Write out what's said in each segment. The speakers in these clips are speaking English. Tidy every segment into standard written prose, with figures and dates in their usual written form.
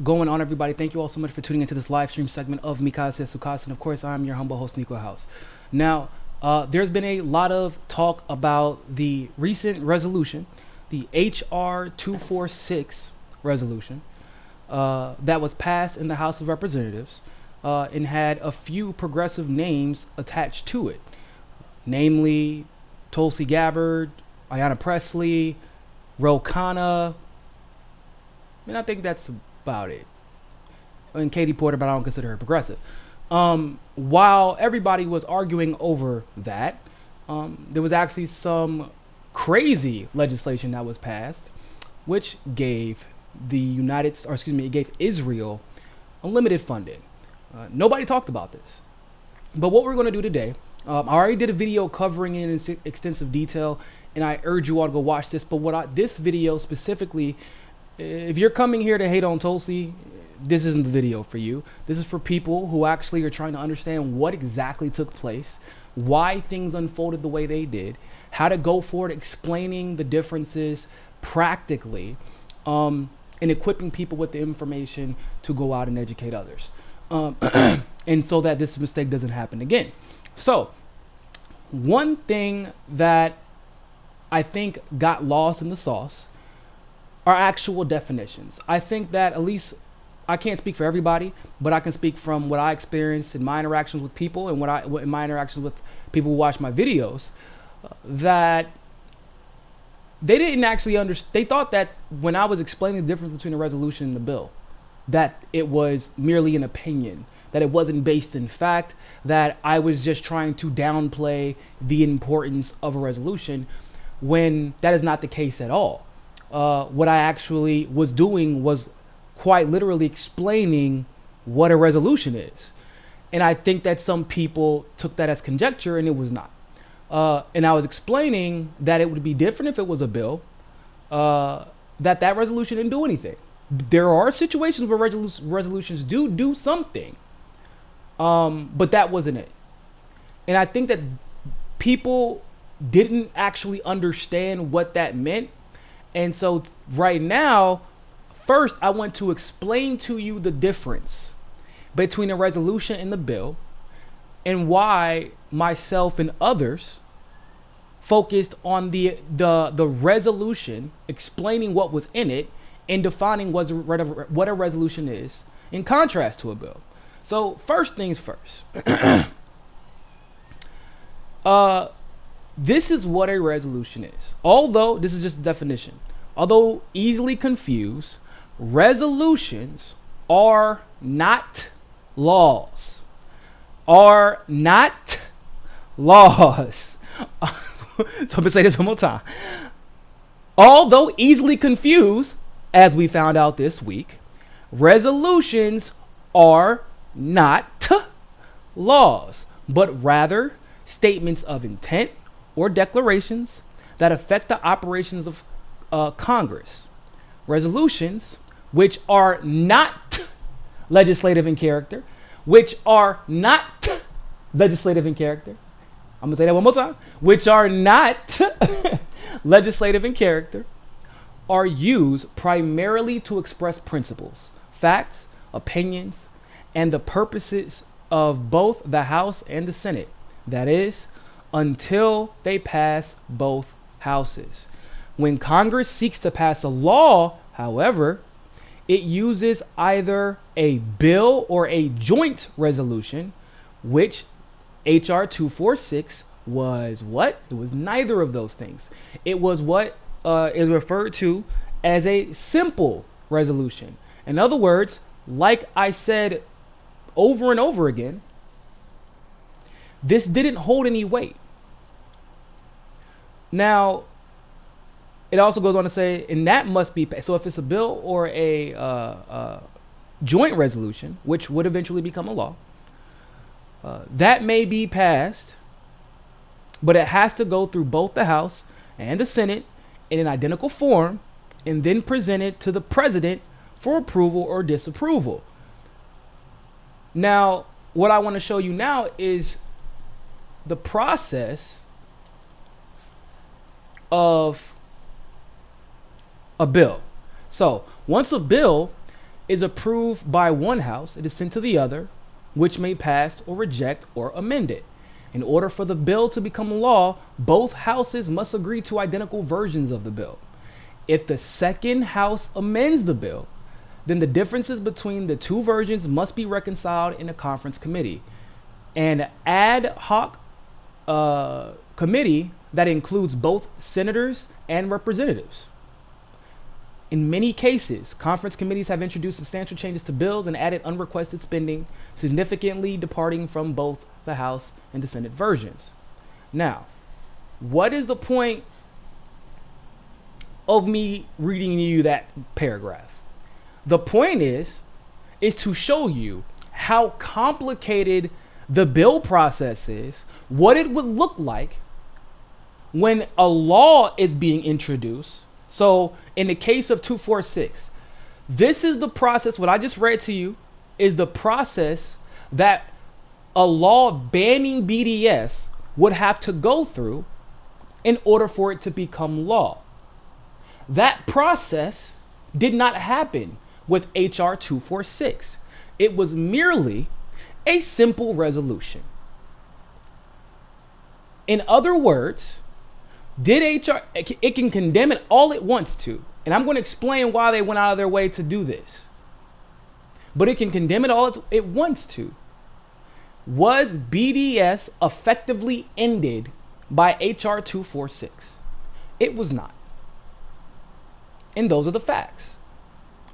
going on, everybody? Thank you all so much for tuning into this live stream segment of MCSC. And of course, I'm your humble host, Niko House. Now, there's been a lot of talk about the recent resolution, the HR 246 resolution that was passed in the House of Representatives and had a few progressive names attached to it, namely Tulsi Gabbard, Ayanna Pressley, Ro Khanna, and I think that's about it. And Katie Porter, but I don't consider her progressive. While everybody was arguing over that, there was actually some crazy legislation that was passed, which gave it gave Israel unlimited funding. Nobody talked about this. But what we're going to do today, I already did a video covering it in extensive detail, and I urge you all to go watch this. But this video specifically, if you're coming here to hate on Tulsi, this isn't the video for you. This is for people who actually are trying to understand what exactly took place, why things unfolded the way they did, how to go forward explaining the differences practically, and equipping people with the information to go out and educate others. And so that this mistake doesn't happen again. So, one thing that I think got lost in the sauce are actual definitions. I think that, at least, I can't speak for everybody, but I can speak from what I experienced in my interactions with people and in my interactions with people who watch my videos, that they didn't actually understand. They thought that when I was explaining the difference between a resolution and the bill, that it was merely an opinion, that it wasn't based in fact, that I was just trying to downplay the importance of a resolution, when that is not the case at all. What I actually was doing was quite literally explaining what a resolution is. And I think that some people took that as conjecture, and it was not. And I was explaining that it would be different if it was a bill, that resolution didn't do anything. There are situations where resolutions do something, but that wasn't it. And I think that people didn't actually understand what that meant. And so right now, first, I want to explain to you the difference between a resolution and the bill, and why myself and others focused on the resolution, explaining what was in it, and defining what a resolution is in contrast to a bill. So first things first. This is what a resolution is. Although, this is just a definition. Although easily confused, resolutions are not laws. Are not laws. So I'm going to say this one more time. Although easily confused, as we found out this week, resolutions are not laws, but rather statements of intent or declarations that affect the operations of Congress. Resolutions, which are not legislative in character, which are not legislative in character. I'm going to say that one more time. Which are not legislative in character, are used primarily to express principles, facts, opinions, and the purposes of both the House and the Senate. That is, until they pass both houses. When Congress seeks to pass a law, however, it uses either a bill or a joint resolution, which HR 246 was what? It was neither of those things. It was what is referred to as a simple resolution. In other words, like I said over and over again, this didn't hold any weight. Now, it also goes on to say, and that must be, so if it's a bill or a joint resolution, which would eventually become a law, that may be passed, but it has to go through both the House and the Senate in an identical form, and then presented to the president for approval or disapproval. Now, what I want to show you now is the process of a bill. So once a bill is approved by one house, it is sent to the other, which may pass or reject or amend it. In order for the bill to become law, both houses must agree to identical versions of the bill. If the second house amends the bill, then the differences between the two versions must be reconciled in a conference committee. An ad hoc committee that includes both senators and representatives. In many cases, conference committees have introduced substantial changes to bills and added unrequested spending, significantly departing from both the House and the Senate versions. Now, what is the point of me reading you that paragraph? The point is to show you how complicated the bill process is, what it would look like when a law is being introduced. So in the case of 246, this is the process, what I just read to you is the process that a law banning BDS would have to go through in order for it to become law. That process did not happen with HR 246. It was merely a simple resolution. In other words, it can condemn it all it wants to. And I'm going to explain why they went out of their way to do this. But it can condemn it all it wants to. Was BDS effectively ended by HR 246? It was not. And those are the facts.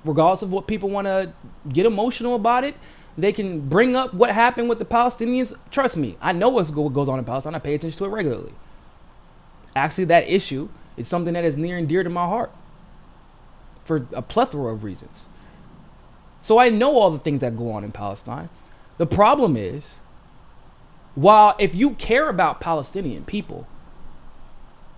Regardless of what people want to get emotional about it, they can bring up what happened with the Palestinians. Trust me, I know what goes on in Palestine. I pay attention to it regularly. Actually, that issue is something that is near and dear to my heart for a plethora of reasons. So I know all the things that go on in Palestine. The problem is, while if you care about Palestinian people,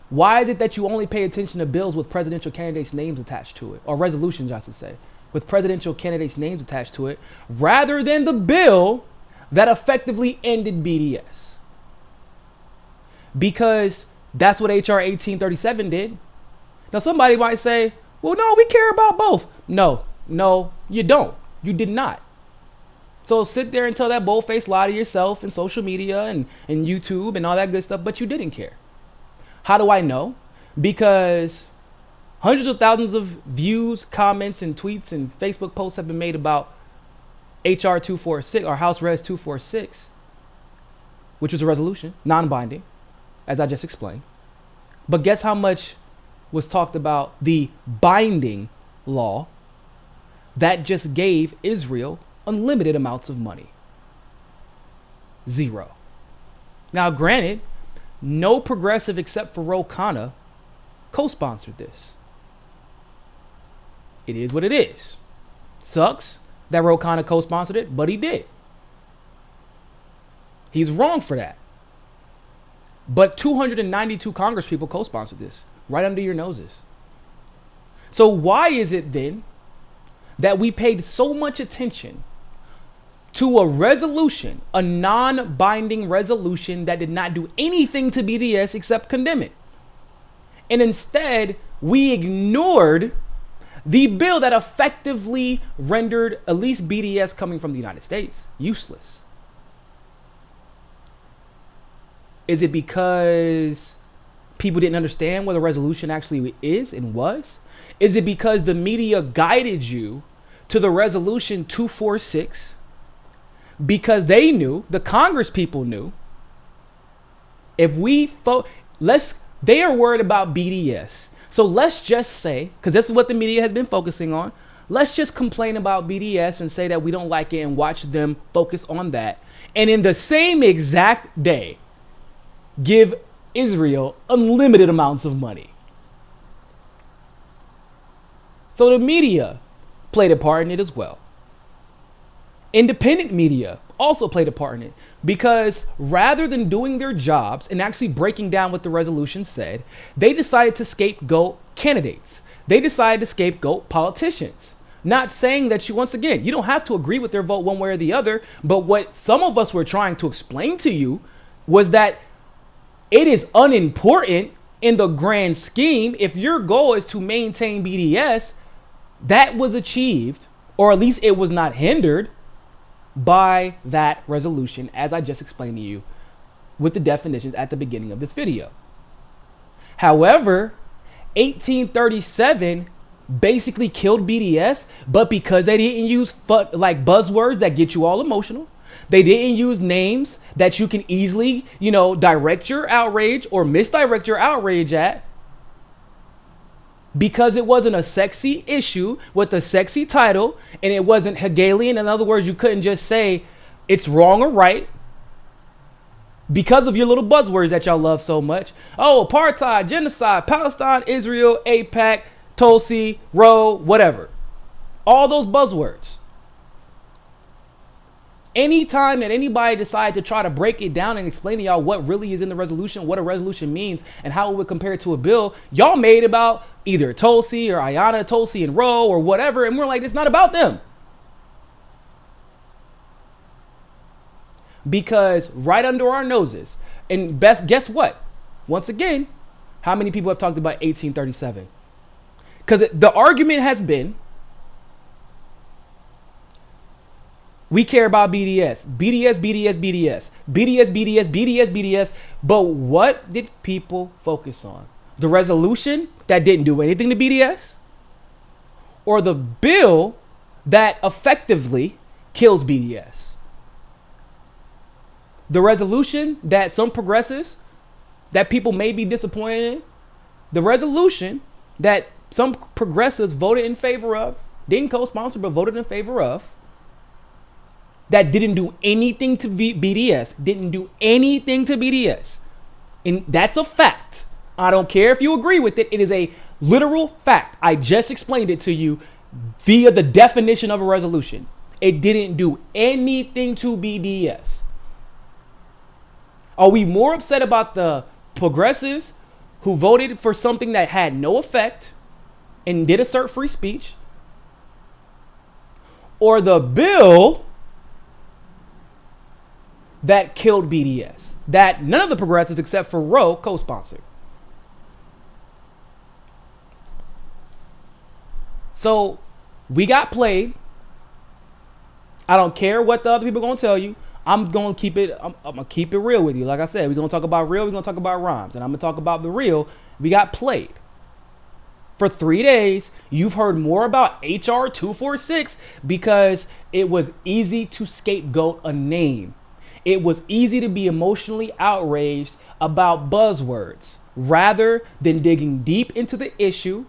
why is it that you only pay attention to bills with presidential candidates' names attached to it, or resolutions, I should say, with presidential candidates' names attached to it, rather than the bill that effectively ended BDS? Because that's what HR 1837 did. Now somebody might say, well, no, we care about both. No, you don't. You did not. So sit there and tell that bold-faced lie to yourself and social media and YouTube and all that good stuff, but you didn't care. How do I know? Because hundreds of thousands of views, comments, and tweets and Facebook posts have been made about HR 246 or House Res 246, which was a resolution, non-binding, as I just explained. But guess how much was talked about the binding law that just gave Israel unlimited amounts of money? Zero. Now, granted, no progressive except for Ro Khanna co-sponsored this. It is what it is. Sucks that Ro Khanna co-sponsored it, but he did. He's wrong for that. But 292 Congress people co-sponsored this right under your noses. So why is it then that we paid so much attention to a resolution, a non-binding resolution that did not do anything to BDS except condemn it? And instead, we ignored the bill that effectively rendered at least BDS coming from the United States useless. Is it because people didn't understand what a resolution actually is and was? Is it because the media guided you to the resolution 246 because they knew, the Congress people knew, if we they are worried about BDS. So let's just say, because this is what the media has been focusing on, let's just complain about BDS and say that we don't like it and watch them focus on that. And in the same exact day, give Israel unlimited amounts of money. So the media played a part in it as well. Independent media also played a part in it because rather than doing their jobs and actually breaking down what the resolution said, they decided to scapegoat candidates. They decided to scapegoat politicians. Not saying that once again, you don't have to agree with their vote one way or the other, but what some of us were trying to explain to you was that it is unimportant in the grand scheme. If your goal is to maintain BDS, that was achieved or at least it was not hindered by that resolution, as I just explained to you with the definitions at the beginning of this video. However, 1837 basically killed BDS, but because they didn't use like buzzwords that get you all emotional, they didn't use names that you can easily, direct your outrage or misdirect your outrage at, because it wasn't a sexy issue with a sexy title, and it wasn't Hegelian. In other words, you couldn't just say it's wrong or right because of your little buzzwords that y'all love so much. Oh, apartheid, genocide, Palestine, Israel, AIPAC, Tulsi, Roe, whatever. All those buzzwords. Anytime that anybody decides to try to break it down and explain to y'all what really is in the resolution, what a resolution means, and how it would compare to a bill, y'all made about either Tulsi or Ayanna, Tulsi and Roe or whatever, and we're like, it's not about them. Because right under our noses, and guess what? Once again, how many people have talked about 1837? Because the argument has been, we care about BDS, BDS, BDS, BDS, BDS, BDS, BDS, BDS. But what did people focus on? The resolution that didn't do anything to BDS, or the bill that effectively kills BDS? The resolution that some progressives, that people may be disappointed in, the resolution that some progressives voted in favor of, didn't co-sponsor, but voted in favor of, that didn't do anything to BDS, didn't do anything to BDS. And that's a fact. I don't care if you agree with it. It is a literal fact. I just explained it to you via the definition of a resolution. It didn't do anything to BDS. Are we more upset about the progressives who voted for something that had no effect and did assert free speech, or the bill that killed BDS, that none of the progressives except for Roe co-sponsored? So we got played. I don't care what the other people are going to tell you. I'm going to keep it. I'm going to keep it real with you. Like I said, we're going to talk about real. We're going to talk about rhymes, and I'm going to talk about the real. We got played. For 3 days, you've heard more about HR 246 because it was easy to scapegoat a name. It was easy to be emotionally outraged about buzzwords rather than digging deep into the issue,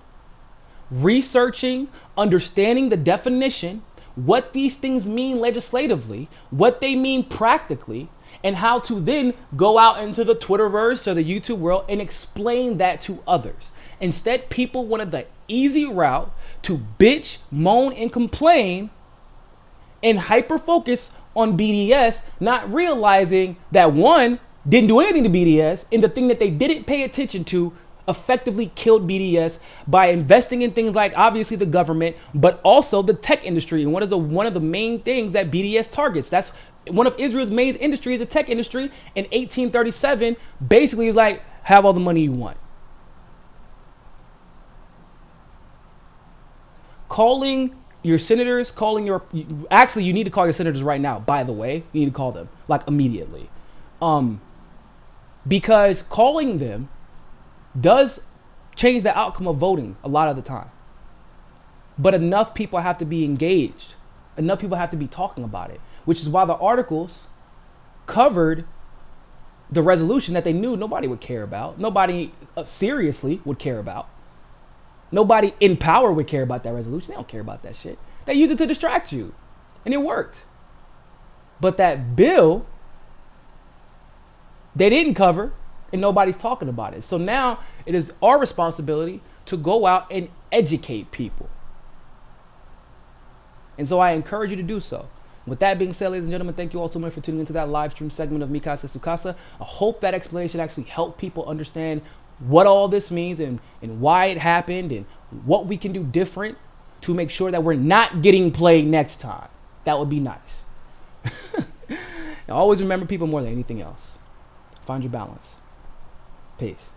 researching, understanding the definition, what these things mean legislatively, what they mean practically, and how to then go out into the Twitterverse or the YouTube world and explain that to others. Instead, people wanted the easy route to bitch, moan, and complain and hyper-focus on BDS, not realizing that one, didn't do anything to BDS, and the thing that they didn't pay attention to effectively killed BDS by investing in things like obviously the government, but also the tech industry. And one of the main things that BDS targets. That's one of Israel's main industries, the tech industry. In 1837, basically is like, have all the money you want. Calling your senators, actually you need to call your senators right now, by the way. You need to call them like immediately. Because calling them does change the outcome of voting a lot of the time. But enough people have to be engaged. Enough people have to be talking about it, which is why the articles covered the resolution that they knew nobody would care about. Nobody seriously would care about. Nobody in power would care about that resolution. They don't care about that shit. They used it to distract you, and it worked. But that bill, they didn't cover, and nobody's talking about it. So now it is our responsibility to go out and educate people. And so I encourage you to do so. With that being said, ladies and gentlemen, thank you all so much for tuning into that live stream segment of MCSC Casa. I hope that explanation actually helped people understand what all this means and why it happened and what we can do different to make sure that we're not getting played next time. That would be nice. Now, always remember people more than anything else. Find your balance. Peace.